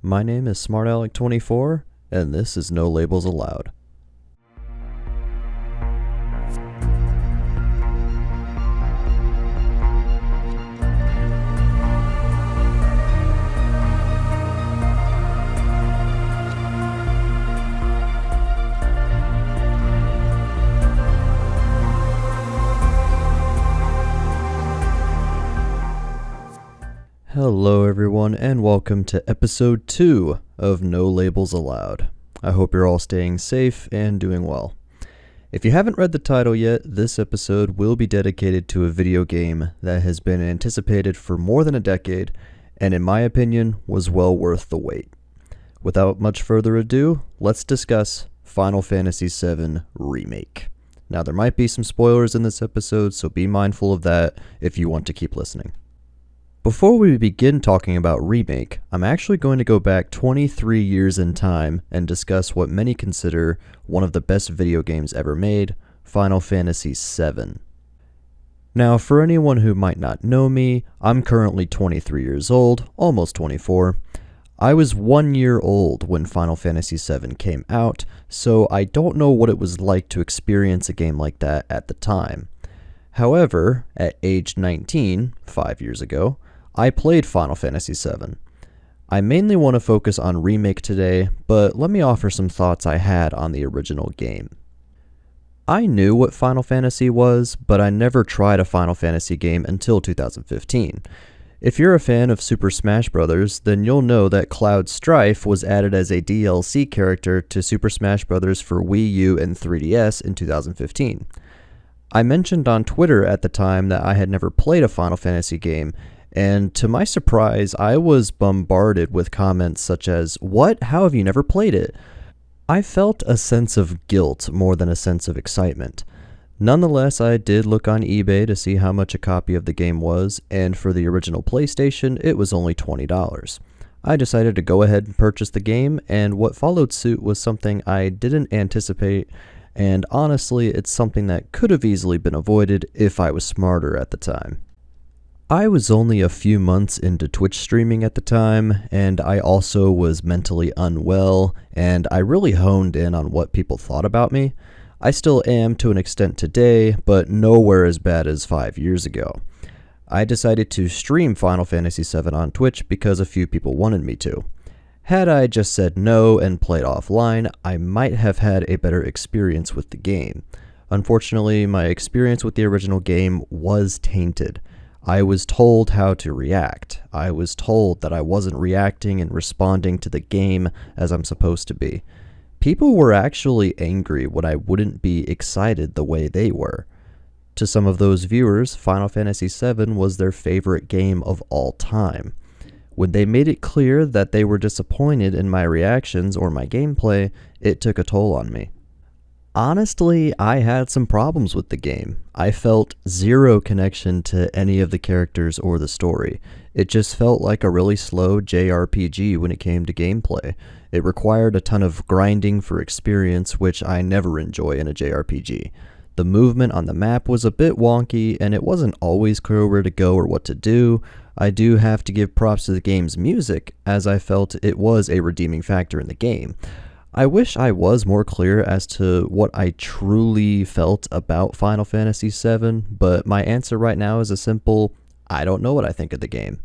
My name is SmartAlec24, and this is No Labels Allowed. Hello everyone, and welcome to episode 2 of No Labels Allowed. I hope you're all staying safe and doing well. If you haven't read the title yet, this episode will be dedicated to a video game that has been anticipated for more than a decade, and in my opinion, was well worth the wait. Without much further ado, let's discuss Final Fantasy VII Remake. Now, there might be some spoilers in this episode, so be mindful of that if you want to keep listening. Before we begin talking about Remake, I'm actually going to go back 23 years in time and discuss what many consider one of the best video games ever made, Final Fantasy VII. Now, for anyone who might not know me, I'm currently 23 years old, almost 24. I was 1 year old when Final Fantasy VII came out, so I don't know what it was like to experience a game like that at the time. However, at age 19, 5 years ago, I played Final Fantasy VII. I mainly want to focus on Remake today, but let me offer some thoughts I had on the original game. I knew what Final Fantasy was, but I never tried a Final Fantasy game until 2015. If you're a fan of Super Smash Bros., then you'll know that Cloud Strife was added as a DLC character to Super Smash Bros. For Wii U and 3DS in 2015. I mentioned on Twitter at the time that I had never played a Final Fantasy game, and to my surprise, I was bombarded with comments such as, "What? How have you never played it?" I felt a sense of guilt more than a sense of excitement. Nonetheless, I did look on eBay to see how much a copy of the game was, and for the original PlayStation, it was only $20. I decided to go ahead and purchase the game, and what followed suit was something I didn't anticipate, and honestly, it's something that could have easily been avoided if I was smarter at the time. I was only a few months into Twitch streaming at the time, and I also was mentally unwell, and I really honed in on what people thought about me. I still am to an extent today, but nowhere as bad as 5 years ago. I decided to stream Final Fantasy VII on Twitch because a few people wanted me to. Had I just said no and played offline, I might have had a better experience with the game. Unfortunately, my experience with the original game was tainted. I was told how to react. I was told that I wasn't reacting and responding to the game as I'm supposed to be. People were actually angry when I wouldn't be excited the way they were. To some of those viewers, Final Fantasy VII was their favorite game of all time. When they made it clear that they were disappointed in my reactions or my gameplay, it took a toll on me. Honestly, I had some problems with the game. I felt zero connection to any of the characters or the story. It just felt like a really slow JRPG when it came to gameplay. It required a ton of grinding for experience, which I never enjoy in a JRPG. The movement on the map was a bit wonky, and it wasn't always clear where to go or what to do. I do have to give props to the game's music, as I felt it was a redeeming factor in the game. I wish I was more clear as to what I truly felt about Final Fantasy VII, but my answer right now is a simple, I don't know what I think of the game.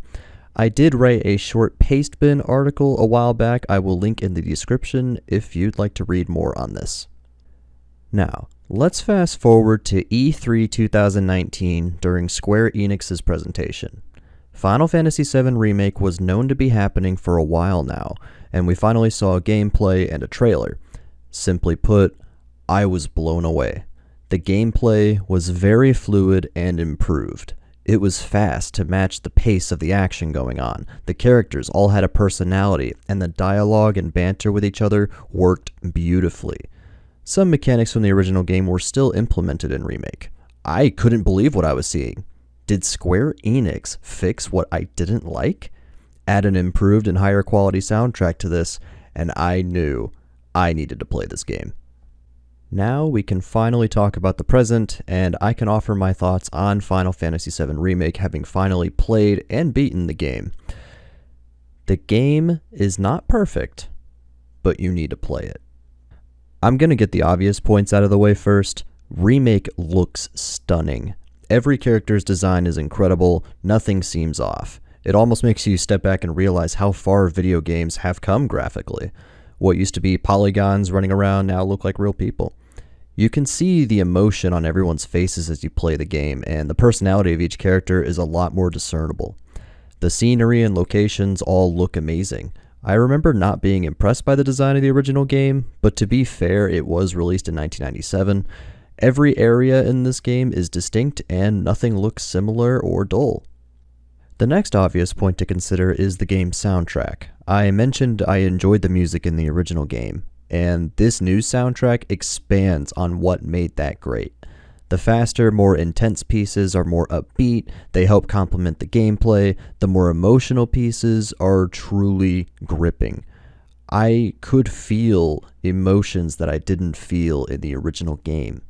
I did write a short Pastebin article a while back. I will link in the description if you'd like to read more on this. Now, let's fast forward to E3 2019 during Square Enix's presentation. Final Fantasy VII Remake was known to be happening for a while now, and we finally saw gameplay and a trailer. Simply put, I was blown away. The gameplay was very fluid and improved. It was fast to match the pace of the action going on. The characters all had a personality, and the dialogue and banter with each other worked beautifully. Some mechanics from the original game were still implemented in Remake. I couldn't believe what I was seeing. Did Square Enix fix what I didn't like? Add an improved and higher quality soundtrack to this, and I knew I needed to play this game. Now we can finally talk about the present, and I can offer my thoughts on Final Fantasy VII Remake, having finally played and beaten the game. The game is not perfect, but you need to play it. I'm going to get the obvious points out of the way first. Remake looks stunning. Every character's design is incredible, nothing seems off. It almost makes you step back and realize how far video games have come graphically. What used to be polygons running around now look like real people. You can see the emotion on everyone's faces as you play the game, and the personality of each character is a lot more discernible. The scenery and locations all look amazing. I remember not being impressed by the design of the original game, but to be fair, it was released in 1997. Every area in this game is distinct and nothing looks similar or dull. The next obvious point to consider is the game's soundtrack. I mentioned I enjoyed the music in the original game, and this new soundtrack expands on what made that great. The faster, more intense pieces are more upbeat, they help complement the gameplay, the more emotional pieces are truly gripping. I could feel emotions that I didn't feel in the original game.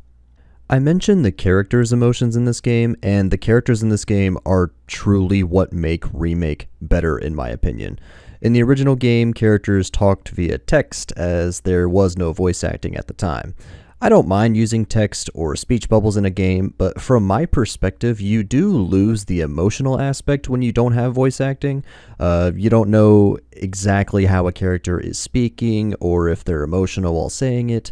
I mentioned the characters' emotions in this game, and the characters in this game are truly what make Remake better in my opinion. In the original game, characters talked via text as there was no voice acting at the time. I don't mind using text or speech bubbles in a game, but from my perspective, you do lose the emotional aspect when you don't have voice acting. You don't know exactly how a character is speaking or if they're emotional while saying it.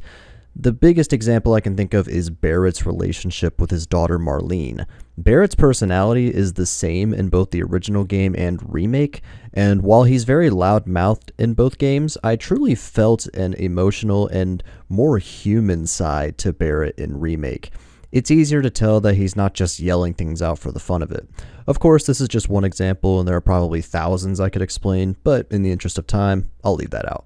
The biggest example I can think of is Barrett's relationship with his daughter Marlene. Barrett's personality is the same in both the original game and Remake, and while he's very loud-mouthed in both games, I truly felt an emotional and more human side to Barrett in Remake. It's easier to tell that he's not just yelling things out for the fun of it. Of course, this is just one example, and there are probably thousands I could explain, but in the interest of time, I'll leave that out.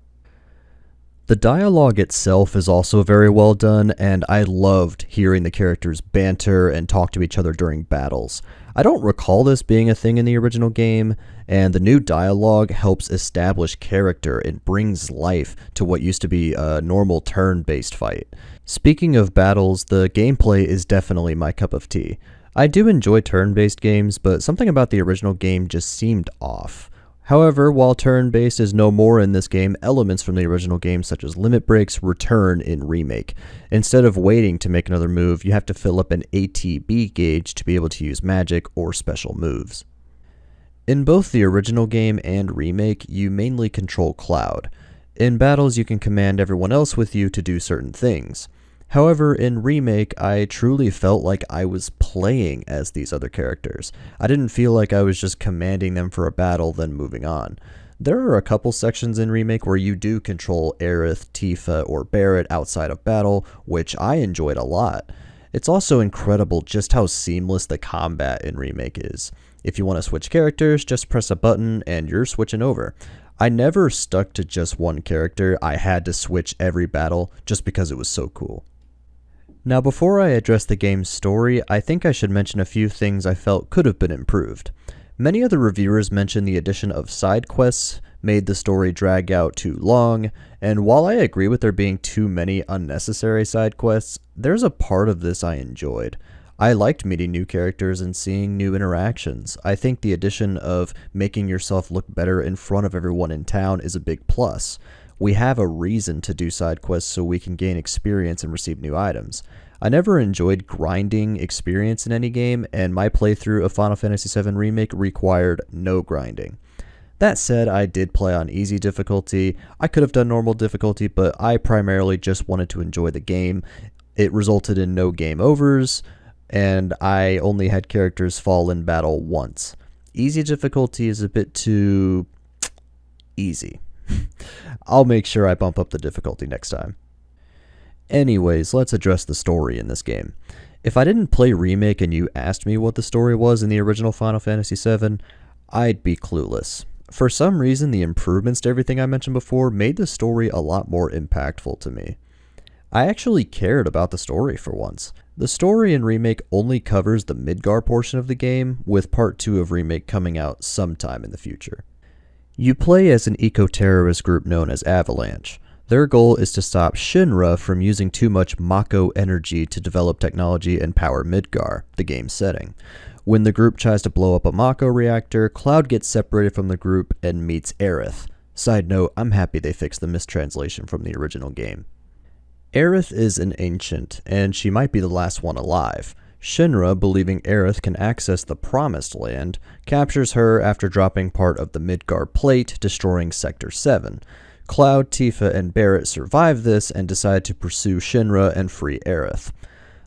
The dialogue itself is also very well done, and I loved hearing the characters banter and talk to each other during battles. I don't recall this being a thing in the original game, and the new dialogue helps establish character and brings life to what used to be a normal turn-based fight. Speaking of battles, the gameplay is definitely my cup of tea. I do enjoy turn-based games, but something about the original game just seemed off. However, while turn-based is no more in this game, elements from the original game such as limit breaks return in Remake. Instead of waiting to make another move, you have to fill up an ATB gauge to be able to use magic or special moves. In both the original game and Remake, you mainly control Cloud. In battles, you can command everyone else with you to do certain things. However, in Remake, I truly felt like I was playing as these other characters. I didn't feel like I was just commanding them for a battle, then moving on. There are a couple sections in Remake where you do control Aerith, Tifa, or Barrett outside of battle, which I enjoyed a lot. It's also incredible just how seamless the combat in Remake is. If you want to switch characters, just press a button and you're switching over. I never stuck to just one character, I had to switch every battle just because it was so cool. Now, before I address the game's story, I think I should mention a few things I felt could have been improved. Many other reviewers mentioned the addition of side quests made the story drag out too long, and while I agree with there being too many unnecessary side quests, there's a part of this I enjoyed. I liked meeting new characters and seeing new interactions. I think the addition of making yourself look better in front of everyone in town is a big plus. We have a reason to do side quests so we can gain experience and receive new items. I never enjoyed grinding experience in any game, and my playthrough of Final Fantasy VII Remake required no grinding. That said, I did play on easy difficulty. I could have done normal difficulty, but I primarily just wanted to enjoy the game. It resulted in no game overs, and I only had characters fall in battle once. Easy difficulty is a bit too easy. I'll make sure I bump up the difficulty next time. Anyways, let's address the story in this game. If I didn't play Remake and you asked me what the story was in the original Final Fantasy VII, I'd be clueless. For some reason, the improvements to everything I mentioned before made the story a lot more impactful to me. I actually cared about the story for once. The story in Remake only covers the Midgar portion of the game, with Part 2 of Remake coming out sometime in the future. You play as an eco-terrorist group known as Avalanche. Their goal is to stop Shinra from using too much Mako energy to develop technology and power Midgar, the game's setting. When the group tries to blow up a Mako reactor, Cloud gets separated from the group and meets Aerith. Side note, I'm happy they fixed the mistranslation from the original game. Aerith is an ancient, and she might be the last one alive. Shinra, believing Aerith can access the Promised Land, captures her after dropping part of the Midgar plate, destroying Sector 7. Cloud, Tifa, and Barret survive this and decide to pursue Shinra and free Aerith.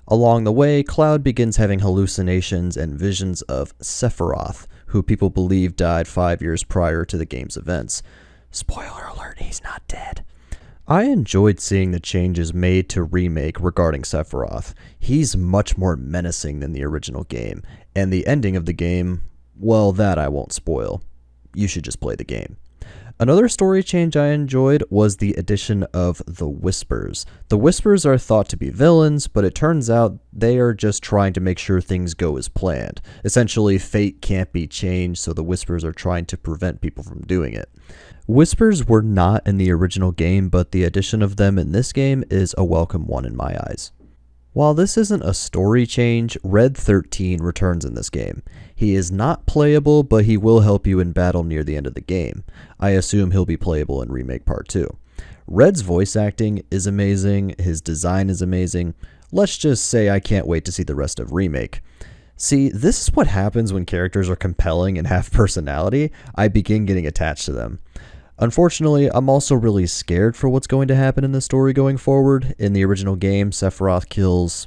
Along the way, Cloud begins having hallucinations and visions of Sephiroth, who people believe died 5 years prior to the game's events. Spoiler alert, he's not dead. I enjoyed seeing the changes made to Remake regarding Sephiroth. He's much more menacing than the original game, and the ending of the game, well, that I won't spoil. You should just play the game. Another story change I enjoyed was the addition of the Whispers. The Whispers are thought to be villains, but it turns out they are just trying to make sure things go as planned. Essentially, fate can't be changed, so the Whispers are trying to prevent people from doing it. Whispers were not in the original game, but the addition of them in this game is a welcome one in my eyes. While this isn't a story change, Red 13 returns in this game. He is not playable, but he will help you in battle near the end of the game. I assume he'll be playable in Remake Part 2. Red's voice acting is amazing, his design is amazing. Let's just say I can't wait to see the rest of Remake. See, this is what happens when characters are compelling and have personality. I begin getting attached to them. Unfortunately, I'm also really scared for what's going to happen in the story going forward. In the original game, Sephiroth kills...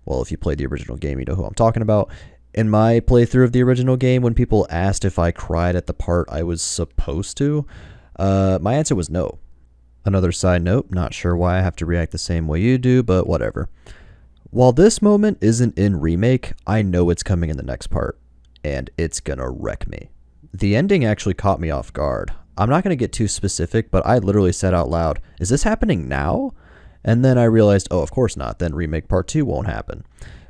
Well, if you played the original game, you know who I'm talking about. In my playthrough of the original game, when people asked if I cried at the part I was supposed to, my answer was no. Another side note, not sure why I have to react the same way you do, but whatever. While this moment isn't in Remake, I know it's coming in the next part, and it's gonna wreck me. The ending actually caught me off guard. I'm not going to get too specific, but I literally said out loud, is this happening now? And then I realized, oh, of course not, then Remake Part 2 won't happen.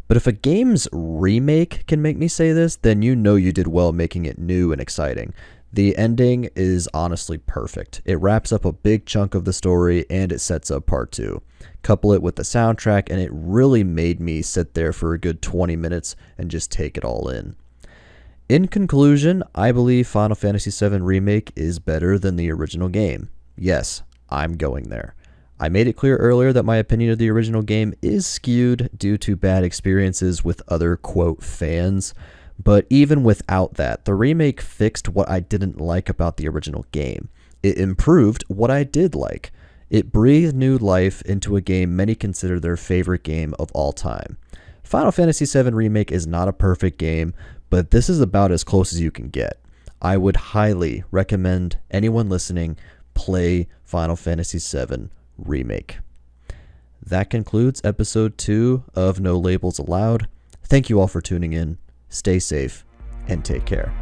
But if a game's remake can make me say this, then you know you did well making it new and exciting. The ending is honestly perfect. It wraps up a big chunk of the story and it sets up Part 2. Couple it with the soundtrack and it really made me sit there for a good 20 minutes and just take it all in. In conclusion, I believe Final Fantasy VII Remake is better than the original game. Yes, I'm going there. I made it clear earlier that my opinion of the original game is skewed due to bad experiences with other, quote, fans. But even without that, the remake fixed what I didn't like about the original game. It improved what I did like. It breathed new life into a game many consider their favorite game of all time. Final Fantasy VII Remake is not a perfect game, but this is about as close as you can get. I would highly recommend anyone listening play Final Fantasy VII Remake. That concludes episode 2 of No Labels Allowed. Thank you all for tuning in. Stay safe and take care.